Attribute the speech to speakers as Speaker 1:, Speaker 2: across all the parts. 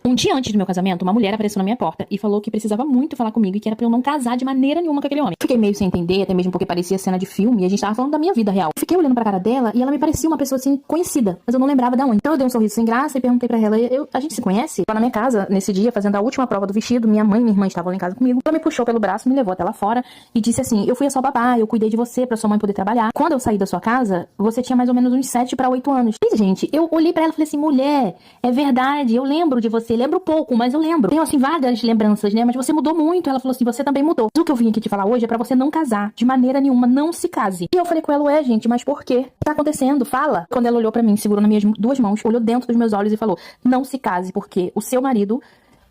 Speaker 1: Um dia antes do meu casamento, uma mulher apareceu na minha porta e falou que precisava muito falar comigo e que era pra eu não casar de maneira nenhuma com aquele homem. Fiquei meio sem entender, até mesmo porque parecia cena de filme e a gente tava falando da minha vida real. Fiquei olhando pra cara dela e ela me parecia uma pessoa assim conhecida, mas eu não lembrava de onde. Então eu dei um sorriso sem graça e perguntei pra ela, a gente se conhece? Lá na minha casa, nesse dia, fazendo a última prova do vestido, minha mãe e minha irmã estavam lá em casa comigo. Ela me puxou pelo braço, me levou até lá fora e disse assim, eu fui a sua babá, eu cuidei de você pra sua mãe poder trabalhar. Quando eu saí da sua casa, você tinha mais ou menos uns 7 pra 8 anos. E, gente, eu olhei pra ela e falei assim, mulher, é verdade, eu lembro de você, lembro pouco, mas eu lembro. Tenho, assim, vagas lembranças, né, mas você mudou muito. Ela falou assim, você também mudou. Mas o que eu vim aqui te falar hoje é pra você não casar, de maneira nenhuma, não se case. E eu falei com ela, ué, gente, mas por quê? O que tá acontecendo? Fala. Quando ela olhou pra mim, segurou nas minhas 2 mãos, olhou dentro dos meus olhos e falou, não se case, porque o seu marido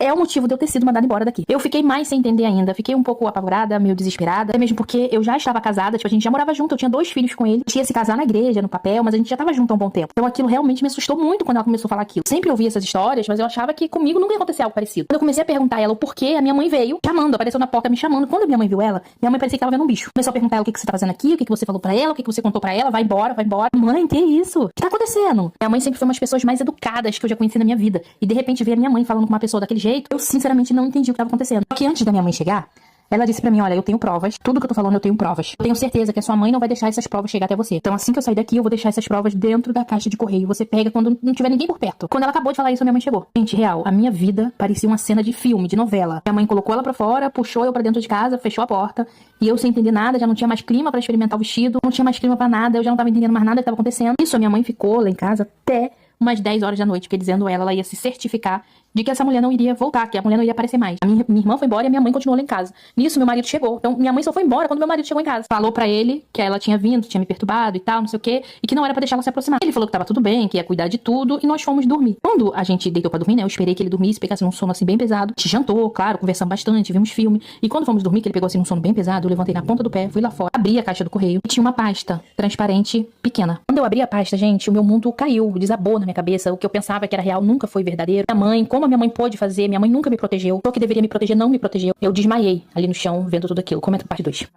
Speaker 1: é o motivo de eu ter sido mandada embora daqui. Eu fiquei mais sem entender ainda. Fiquei um pouco apavorada, meio desesperada. Até mesmo porque eu já estava casada, tipo, a gente já morava junto, eu tinha 2 filhos com ele. A gente ia se casar na igreja, no papel, mas a gente já tava junto há um bom tempo. Então aquilo realmente me assustou muito quando ela começou a falar aquilo. Sempre ouvi essas histórias, mas eu achava que comigo nunca ia acontecer algo parecido. Quando eu comecei a perguntar a ela o porquê, a minha mãe veio chamando, apareceu na porta me chamando. Quando a minha mãe viu ela, minha mãe parecia que tava vendo um bicho. Começou a perguntar ela o que você tá fazendo aqui, o que você falou pra ela, o que você contou pra ela, vai embora, vai embora. Mãe, que isso? O que tá acontecendo? Minha mãe sempre foi uma das pessoas mais educadas que eu já conheci na minha vida. E de repente ver a minha mãe falando com uma pessoa daquele jeito, eu sinceramente não entendi o que estava acontecendo. Só que antes da minha mãe chegar, ela disse pra mim, olha, eu tenho provas, tudo que eu tô falando eu tenho provas. Eu tenho certeza que a sua mãe não vai deixar essas provas chegar até você. Então assim que eu sair daqui, eu vou deixar essas provas dentro da caixa de correio. Você pega quando não tiver ninguém por perto. Quando ela acabou de falar isso, a minha mãe chegou. Gente, real, a minha vida parecia uma cena de filme, de novela. Minha mãe colocou ela pra fora, puxou eu pra dentro de casa, fechou a porta. E eu sem entender nada, já não tinha mais clima pra experimentar o vestido, não tinha mais clima pra nada, eu já não tava entendendo mais nada que tava acontecendo. Isso, a minha mãe ficou lá em casa até umas 10 horas da noite, porque dizendo ela ia se certificar de que essa mulher não iria voltar, que a mulher não ia aparecer mais. A minha irmã foi embora e a minha mãe continuou lá em casa. Nisso, meu marido chegou. Então, minha mãe só foi embora quando meu marido chegou em casa. Falou pra ele que ela tinha vindo, tinha me perturbado e tal, não sei o quê, e que não era pra deixar ela se aproximar. Ele falou que tava tudo bem, que ia cuidar de tudo, e nós fomos dormir. Quando a gente deitou pra dormir, né, eu esperei que ele dormisse, pegasse num sono assim bem pesado. A gente jantou, claro, conversamos bastante, vimos filme. E quando fomos dormir, que ele pegou assim um sono bem pesado, eu levantei na ponta do pé, fui lá fora, abri a caixa do correio e tinha uma pasta transparente pequena. Quando eu abri a pasta, gente, o meu mundo caiu, desabou na minha cabeça. O que eu pensava que era real nunca foi verdadeiro. Minha mãe, como a minha mãe pôde fazer, minha mãe nunca me protegeu. O que deveria me proteger não me protegeu. Eu desmaiei ali no chão, vendo tudo aquilo. Comenta parte 2.